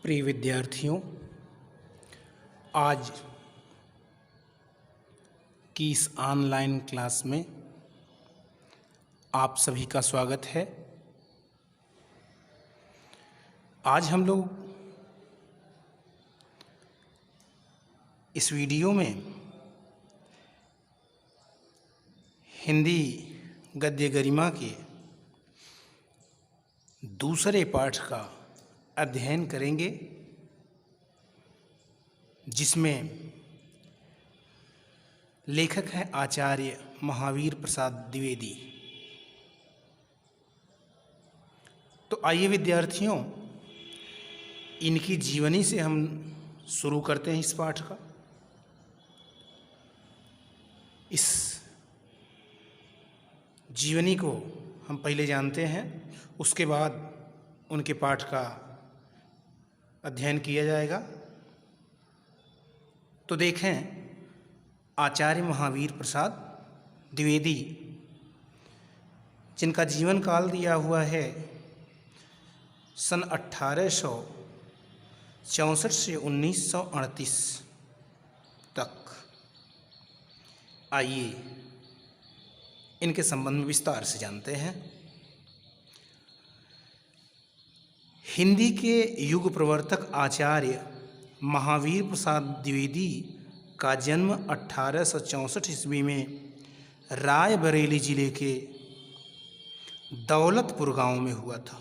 प्रिय विद्यार्थियों, आज की इस ऑनलाइन क्लास में आप सभी का स्वागत है। आज हम लोग इस वीडियो में हिंदी गद्य गरिमा के दूसरे पाठ का अध्ययन करेंगे, जिसमें लेखक हैं आचार्य महावीर प्रसाद द्विवेदी। तो आइए विद्यार्थियों, इनकी जीवनी से हम शुरू करते हैं इस पाठ का। इस जीवनी को हम पहले जानते हैं, उसके बाद उनके पाठ का अध्ययन किया जाएगा। तो देखें, आचार्य महावीर प्रसाद द्विवेदी, जिनका जीवन काल दिया हुआ है सन 1864 से 1938 तक। आइए इनके संबंध में विस्तार से जानते हैं। हिंदी के युग प्रवर्तक आचार्य महावीर प्रसाद द्विवेदी का जन्म 1864 ईस्वी में रायबरेली जिले के दौलतपुर गांव में हुआ था।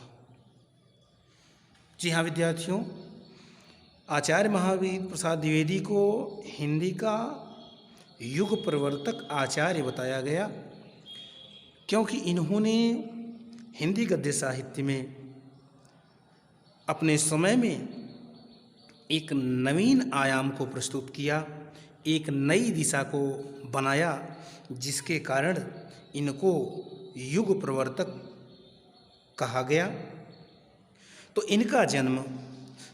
जी हाँ विद्यार्थियों, आचार्य महावीर प्रसाद द्विवेदी को हिंदी का युग प्रवर्तक आचार्य बताया गया, क्योंकि इन्होंने हिंदी गद्य साहित्य में अपने समय में एक नवीन आयाम को प्रस्तुत किया, एक नई दिशा को बनाया, जिसके कारण इनको युग प्रवर्तक कहा गया। तो इनका जन्म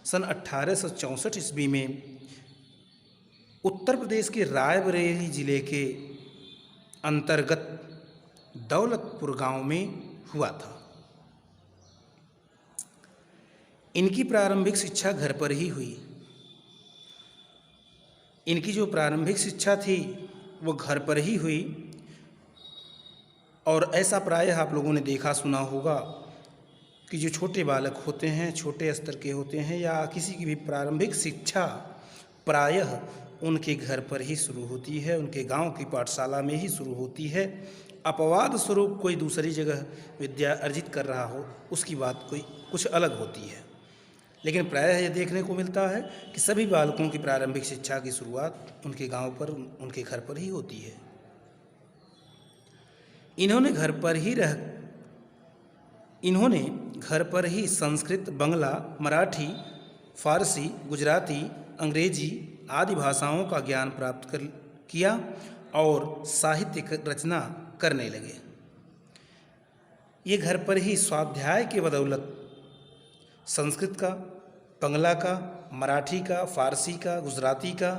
सन 1864 ईस्वी में उत्तर प्रदेश के रायबरेली जिले के अंतर्गत दौलतपुर गांव में हुआ था। इनकी प्रारंभिक शिक्षा घर पर ही हुई। इनकी जो प्रारंभिक शिक्षा थी वो घर पर ही हुई, और ऐसा प्रायः आप लोगों ने देखा सुना होगा कि जो छोटे बालक होते हैं, छोटे स्तर के होते हैं, या किसी की भी प्रारंभिक शिक्षा प्रायः उनके घर पर ही शुरू होती है, उनके गांव की पाठशाला में ही शुरू होती है। अपवाद स्वरूप कोई दूसरी जगह विद्या अर्जित कर रहा हो, उसकी बात कोई कुछ अलग होती है, लेकिन प्रायः यह देखने को मिलता है कि सभी बालकों की प्रारंभिक शिक्षा की शुरुआत उनके गांव पर, उनके घर पर ही होती है। इन्होंने घर पर ही संस्कृत, बंगला, मराठी, फारसी, गुजराती, अंग्रेजी आदि भाषाओं का ज्ञान प्राप्त किया और साहित्य रचना करने लगे। ये घर पर ही स्वाध्याय के बदौलत संस्कृत का, बंगला का, मराठी का, फारसी का, गुजराती का,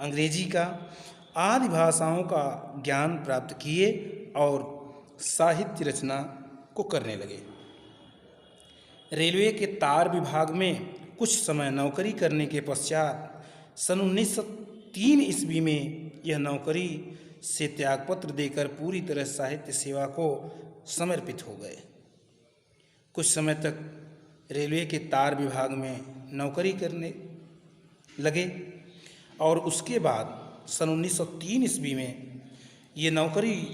अंग्रेजी का आदि भाषाओं का ज्ञान प्राप्त किए और साहित्य रचना को करने लगे। रेलवे के तार विभाग में कुछ समय नौकरी करने के पश्चात सन 1903 ईस्वी में यह नौकरी से त्यागपत्र देकर पूरी तरह साहित्य सेवा को समर्पित हो गए। कुछ समय तक रेलवे के तार विभाग में नौकरी करने लगे, और उसके बाद सन 1903 ईस्वी में ये नौकरी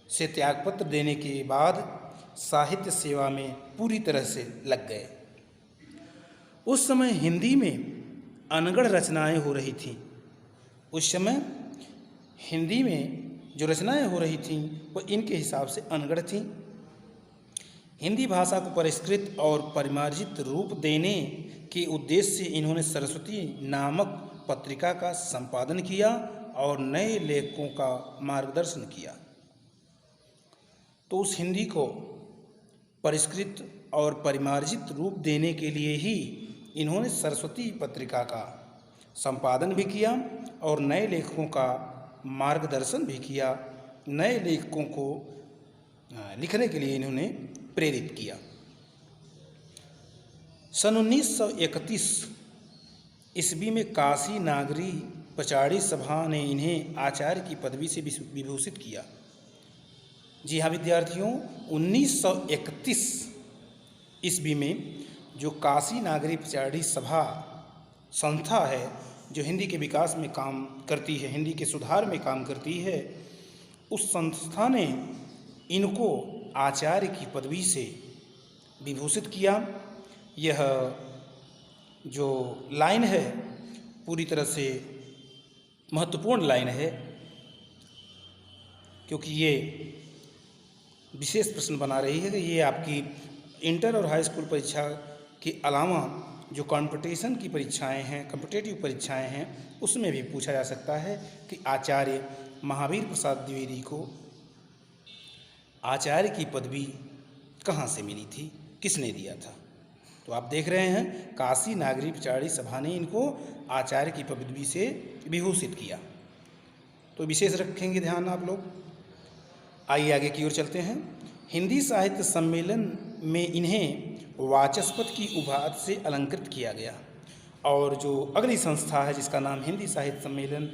से त्यागपत्र देने के बाद साहित्य सेवा में पूरी तरह से लग गए। उस समय हिंदी में अनगढ़ रचनाएं हो रही थीं। उस समय हिंदी में जो रचनाएं हो रही थीं वो इनके हिसाब से अनगढ़ थीं। हिंदी भाषा को परिष्कृत और परिमार्जित रूप देने के उद्देश्य से इन्होंने सरस्वती नामक पत्रिका का संपादन किया और नए लेखकों का मार्गदर्शन किया। तो उस हिंदी को परिष्कृत और परिमार्जित रूप देने के लिए ही इन्होंने सरस्वती पत्रिका का संपादन भी किया और नए लेखकों का मार्गदर्शन भी किया। नए लेखकों को लिखने के लिए इन्होंने प्रेरित किया। सन 1931 ईस्वी में काशी नागरी पचाड़ी सभा ने इन्हें आचार्य की पदवी से विभूषित किया। जी हाँ विद्यार्थियों, 1931 ईस्वी में जो काशी नागरी पचाड़ी सभा संस्था है, जो हिंदी के विकास में काम करती है, हिंदी के सुधार में काम करती है, उस संस्था ने इनको आचार्य की पदवी से विभूषित किया। यह जो लाइन है पूरी तरह से महत्वपूर्ण लाइन है, क्योंकि ये विशेष प्रश्न बना रही है कि ये आपकी इंटर और हाई स्कूल परीक्षा के अलावा जो कॉम्पिटिशन की परीक्षाएं हैं, कॉम्पिटिटिव परीक्षाएं हैं, उसमें भी पूछा जा सकता है कि आचार्य महावीर प्रसाद द्विवेदी को आचार्य की पदवी कहाँ से मिली थी, किसने दिया था। तो आप देख रहे हैं काशी नागरी पचाड़ी सभा ने इनको आचार्य की पदवी से विभूषित किया। तो विशेष रखेंगे ध्यान आप लोग। आइए आगे की ओर चलते हैं। हिंदी साहित्य सम्मेलन में इन्हें वाचस्पति की उपाधि से अलंकृत किया गया। और जो अगली संस्था है जिसका नाम हिंदी साहित्य सम्मेलन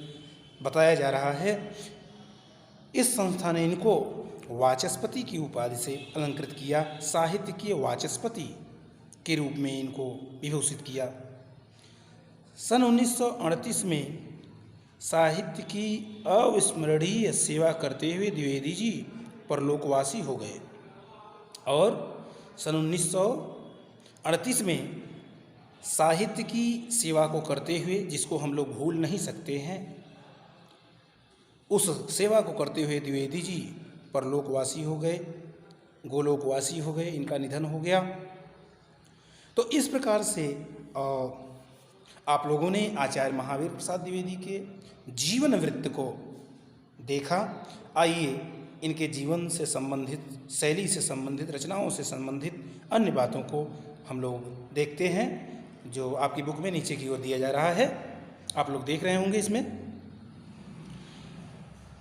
बताया जा रहा है, इस संस्था ने इनको वाचस्पति की उपाधि से अलंकृत किया, साहित्य के वाचस्पति के रूप में इनको विभूषित किया। सन 1938 में साहित्य की अविस्मरणीय सेवा करते हुए द्विवेदी जी परलोकवासी हो गए और सन 1938 में साहित्य की सेवा को करते हुए, जिसको हम लोग भूल नहीं सकते हैं, उस सेवा को करते हुए द्विवेदी जी परलोकवासी हो गए, गोलोकवासी हो गए, इनका निधन हो गया। तो इस प्रकार से आप लोगों ने आचार्य महावीर प्रसाद द्विवेदी के जीवन वृत्त को देखा। आइए इनके जीवन से संबंधित, शैली से संबंधित, रचनाओं से संबंधित अन्य बातों को हम लोग देखते हैं, जो आपकी बुक में नीचे की ओर दिया जा रहा है। आप लोग देख रहे होंगे इसमें।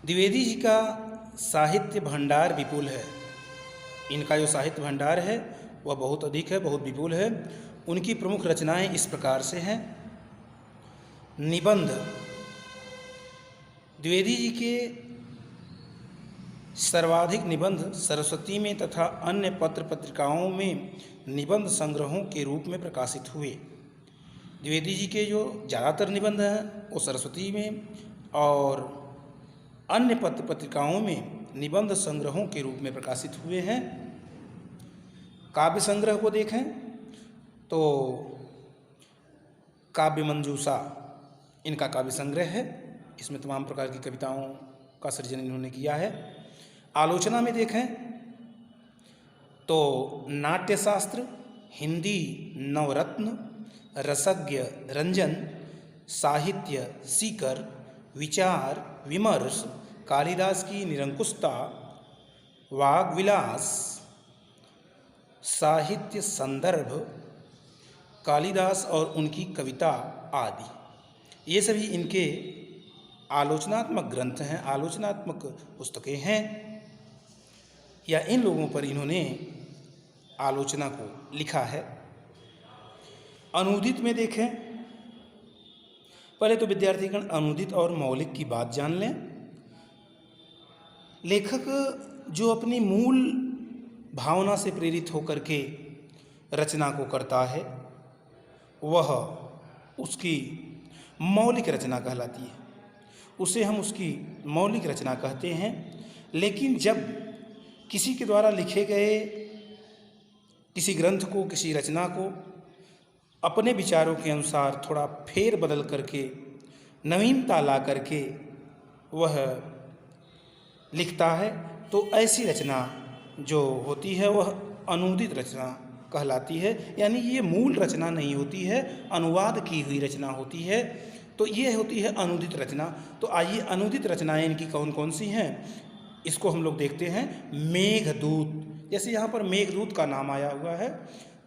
द्विवेदी जी का साहित्य भंडार विपुल है। इनका जो साहित्य भंडार है वह बहुत अधिक है, बहुत विपुल है। उनकी प्रमुख रचनाएं इस प्रकार से हैं। निबंध, द्विवेदी जी के सर्वाधिक निबंध सरस्वती में तथा अन्य पत्र पत्रिकाओं में निबंध संग्रहों के रूप में प्रकाशित हुए। द्विवेदी जी के जो ज़्यादातर निबंध हैं वो सरस्वती में और अन्य पत्र पत्रिकाओं में निबंध संग्रहों के रूप में प्रकाशित हुए हैं। काव्य संग्रह को देखें तो काव्य मंजूषा इनका काव्य संग्रह है। इसमें तमाम प्रकार की कविताओं का सृजन इन्होंने किया है। आलोचना में देखें तो नाट्यशास्त्र, हिंदी नवरत्न, रसज्ञ रंजन, साहित्य सीकर, विचार विमर्श, कालिदास की निरंकुशता, वाग विलास, साहित्य संदर्भ, कालिदास और उनकी कविता आदि, ये सभी इनके आलोचनात्मक ग्रंथ हैं, आलोचनात्मक पुस्तकें हैं, या इन लोगों पर इन्होंने आलोचना को लिखा है। अनूदित में देखें, पहले तो विद्यार्थीगण अनूदित और मौलिक की बात जान लें। लेखक जो अपनी मूल भावना से प्रेरित होकर के रचना को करता है वह उसकी मौलिक रचना कहलाती है, उसे हम उसकी मौलिक रचना कहते हैं। लेकिन जब किसी के द्वारा लिखे गए किसी ग्रंथ को, किसी रचना को अपने विचारों के अनुसार थोड़ा फेर बदल करके, नवीनता ला करके वह लिखता है, तो ऐसी रचना जो होती है वह अनूदित रचना कहलाती है। यानी ये मूल रचना नहीं होती है, अनुवाद की हुई रचना होती है, तो ये होती है अनूदित रचना। तो आइए अनूदित रचनाएं इनकी कौन कौन सी हैं इसको हम लोग देखते हैं। मेघदूत, जैसे यहाँ पर मेघदूत का नाम आया हुआ है,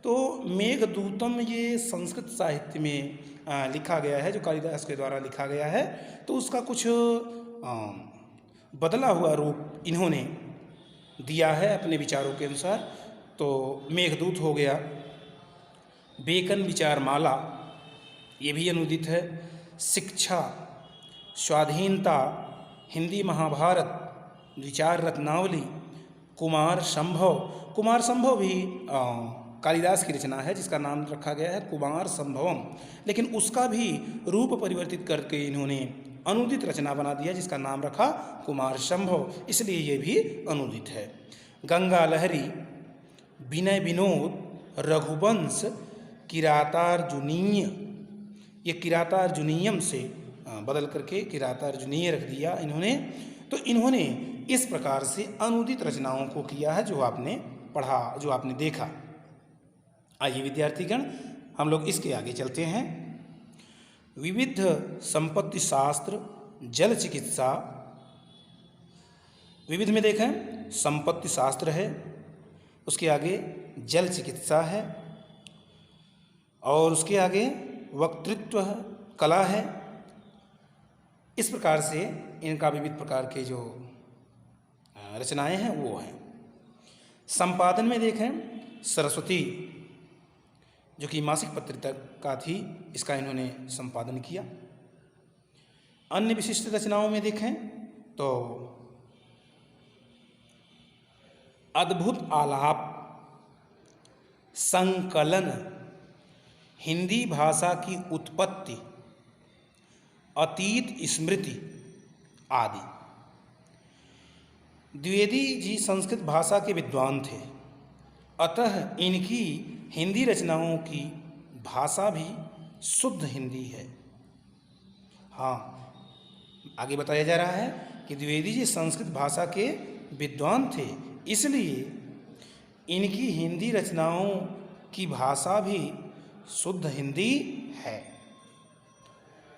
तो मेघदूतम ये संस्कृत साहित्य में लिखा गया है, जो कालिदास के द्वारा लिखा गया है। तो उसका कुछ बदला हुआ रूप इन्होंने दिया है अपने विचारों के अनुसार। तो मेघदूत हो गया। बेकन विचारमाला ये भी अनुदित है। शिक्षा, स्वाधीनता, हिंदी महाभारत, विचार रत्नावली, कुमार संभव। कुमार संभव भी कालिदास की रचना है जिसका नाम रखा गया है कुमार संभवम, लेकिन उसका भी रूप परिवर्तित करके इन्होंने अनुदित रचना बना दिया जिसका नाम रखा कुमार संभव, इसलिए ये भी अनुदित है। गंगा लहरी, विनय विनोद, रघुवंश, किरातार्जुनीय, ये किरातार्जुनीयम से बदल करके किरातार्जुनीय रख दिया इन्होंने। तो इन्होंने इस प्रकार से अनुदित रचनाओं को किया है जो आपने पढ़ा, जो आपने देखा। आइए विद्यार्थीगण हम लोग इसके आगे चलते हैं। विविध संपत्ति शास्त्र, जल चिकित्सा। विविध में देखें संपत्ति शास्त्र है, उसके आगे जल चिकित्सा है, और उसके आगे वक्तृत्व कला है। इस प्रकार से इनका विविध प्रकार के जो रचनाएं हैं वो हैं। संपादन में देखें सरस्वती, जो कि मासिक पत्रिका थी, इसका इन्होंने संपादन किया। अन्य विशिष्ट रचनाओं में देखें तो अद्भुत आलाप, संकलन, हिंदी भाषा की उत्पत्ति, अतीत स्मृति आदि। द्विवेदी जी संस्कृत भाषा के विद्वान थे, अतः इनकी हिंदी रचनाओं की भाषा भी शुद्ध हिंदी है। हाँ, आगे बताया जा रहा है कि द्विवेदी जी संस्कृत भाषा के विद्वान थे, इसलिए इनकी हिंदी रचनाओं की भाषा भी शुद्ध हिंदी है,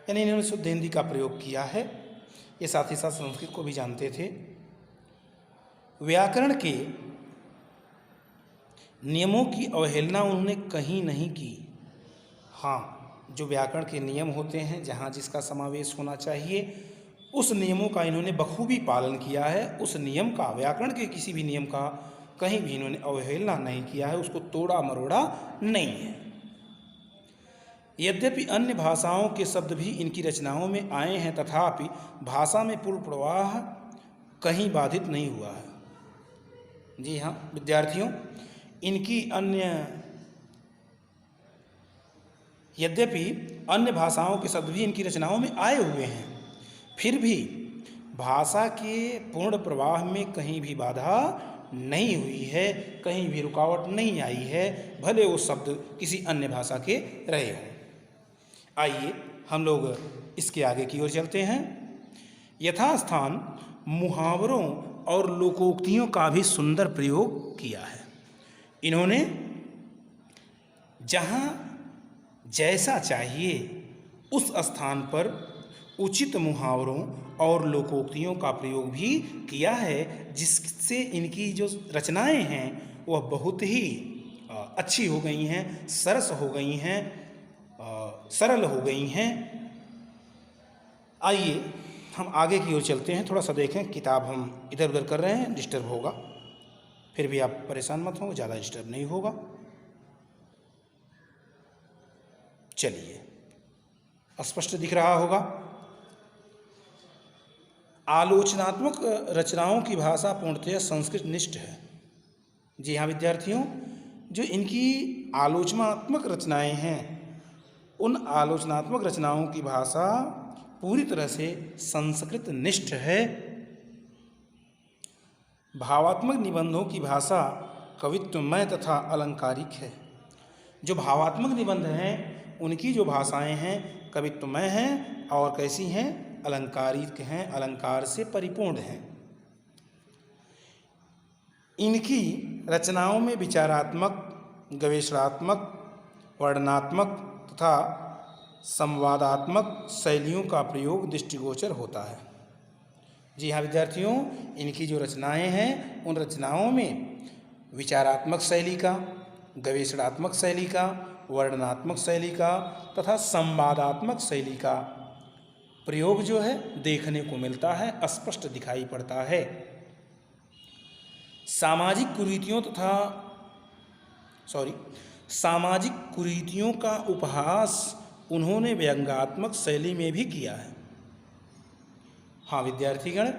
यानी इन्होंने शुद्ध हिंदी का प्रयोग किया है। ये साथ ही साथ संस्कृत को भी जानते थे। व्याकरण के नियमों की अवहेलना उन्होंने कहीं नहीं की। हाँ, जो व्याकरण के नियम होते हैं, जहाँ जिसका समावेश होना चाहिए, उस नियमों का इन्होंने बखूबी पालन किया है। उस नियम का, व्याकरण के किसी भी नियम का कहीं भी इन्होंने अवहेलना नहीं किया है, उसको तोड़ा मरोड़ा नहीं है। यद्यपि अन्य भाषाओं के शब्द भी इनकी रचनाओं में आए हैं, तथापि भाषा में पूर्ण प्रवाह कहीं बाधित नहीं हुआ है। जी हाँ विद्यार्थियों, यद्यपि अन्य भाषाओं के शब्द भी इनकी रचनाओं में आए हुए हैं, फिर भी भाषा के पूर्ण प्रवाह में कहीं भी बाधा नहीं हुई है, कहीं भी रुकावट नहीं आई है, भले वो शब्द किसी अन्य भाषा के रहे हों। आइए हम लोग इसके आगे की ओर चलते हैं। यथास्थान मुहावरों और लोकोक्तियों का भी सुंदर प्रयोग किया है इन्होंने। जहाँ जैसा चाहिए उस स्थान पर उचित मुहावरों और लोकोक्तियों का प्रयोग भी किया है, जिससे इनकी जो रचनाएं हैं वह बहुत ही अच्छी हो गई हैं, सरस हो गई हैं, सरल हो गई हैं। आइए हम आगे की ओर चलते हैं। थोड़ा सा देखें, किताब हम इधर उधर कर रहे हैं, डिस्टर्ब होगा, फिर भी आप परेशान मत हो, ज़्यादा डिस्टर्ब नहीं होगा। चलिए, स्पष्ट दिख रहा होगा। आलोचनात्मक रचनाओं की भाषा पूर्णतः संस्कृत निष्ठ है। जी हाँ विद्यार्थियों, जो इनकी आलोचनात्मक रचनाएं हैं, उन आलोचनात्मक रचनाओं की भाषा पूरी तरह से संस्कृत निष्ठ है। भावात्मक निबंधों की भाषा कवित्वमय तथा अलंकारिक है। जो भावात्मक निबंध हैं उनकी जो भाषाएं हैं कवित्वमय हैं और कैसी हैं, अलंकारिक हैं, अलंकार से परिपूर्ण हैं। इनकी रचनाओं में विचारात्मक, गवेषणात्मक, वर्णनात्मक तथा संवादात्मक शैलियों का प्रयोग दृष्टिगोचर होता है। जी हाँ विद्यार्थियों, इनकी जो रचनाएं हैं उन रचनाओं में विचारात्मक शैली का, गवेषणात्मक शैली का, वर्णनात्मक शैली का तथा संवादात्मक शैली का प्रयोग जो है देखने को मिलता है, स्पष्ट दिखाई पड़ता है। सामाजिक कुरीतियों तथा सामाजिक कुरीतियों का उपहास उन्होंने व्यंग्यात्मक शैली में भी किया है। हाँ विद्यार्थीगण,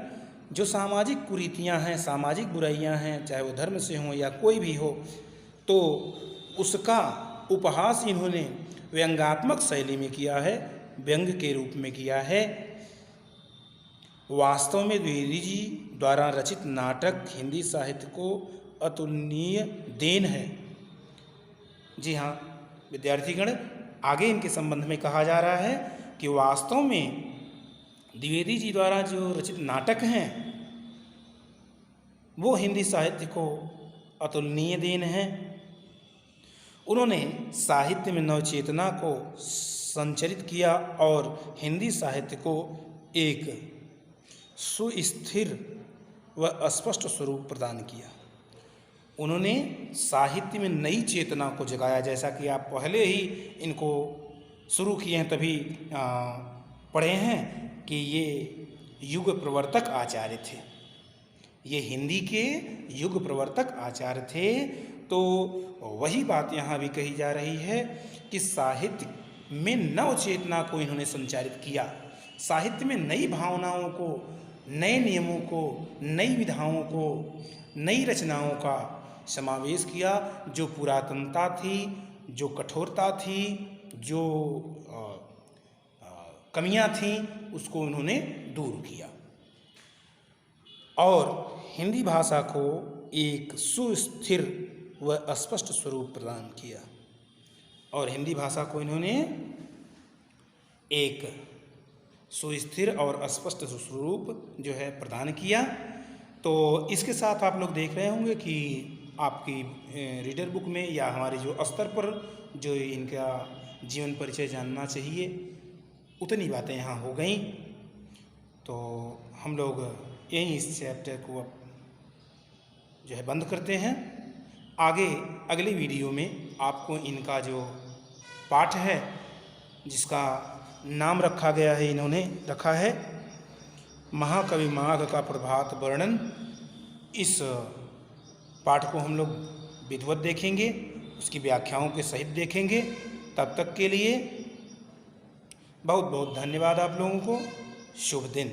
जो सामाजिक कुरीतियाँ हैं, सामाजिक बुराइयाँ हैं, चाहे वो धर्म से हों या कोई भी हो, तो उसका उपहास इन्होंने व्यंग्यात्मक शैली में किया है, व्यंग के रूप में किया है। वास्तव में द्विवेदी जी द्वारा रचित नाटक हिंदी साहित्य को अतुलनीय देन है। जी हाँ विद्यार्थीगण, आगे इनके संबंध में कहा जा रहा है कि वास्तव में द्विवेदी जी द्वारा जो रचित नाटक हैं वो हिंदी साहित्य को अतुलनीय देन है। उन्होंने साहित्य में नवचेतना को संचरित किया और हिंदी साहित्य को एक सुस्थिर व स्पष्ट स्वरूप प्रदान किया। उन्होंने साहित्य में नई चेतना को जगाया, जैसा कि आप पहले ही इनको शुरू किए हैं तभी पढ़े हैं कि ये युग प्रवर्तक आचार्य थे, ये हिंदी के युग प्रवर्तक आचार्य थे। तो वही बात यहाँ भी कही जा रही है कि साहित्य में नव चेतना को इन्होंने संचारित किया, साहित्य में नई भावनाओं को, नए नियमों को, नई विधाओं को, नई रचनाओं का समावेश किया। जो पुरातनता थी, जो कठोरता थी, जो कमियां थीं, उसको उन्होंने दूर किया और हिंदी भाषा को एक सुस्थिर व स्पष्ट स्वरूप प्रदान किया। और हिंदी भाषा को इन्होंने एक सुस्थिर और स्पष्ट स्वरूप जो है प्रदान किया। तो इसके साथ आप लोग देख रहे होंगे कि आपकी रीडर बुक में या हमारे जो स्तर पर जो इनका जीवन परिचय जानना चाहिए उतनी बातें यहाँ हो गई। तो हम लोग यहीं इस चैप्टर को अब जो है बंद करते हैं। आगे अगले वीडियो में आपको इनका जो पाठ है जिसका नाम रखा गया है, इन्होंने रखा है महाकवि माघ का प्रभात वर्णन, इस पाठ को हम लोग विधिवत देखेंगे, उसकी व्याख्याओं के सहित देखेंगे। तब तक के लिए बहुत बहुत धन्यवाद आप लोगों को। शुभ दिन।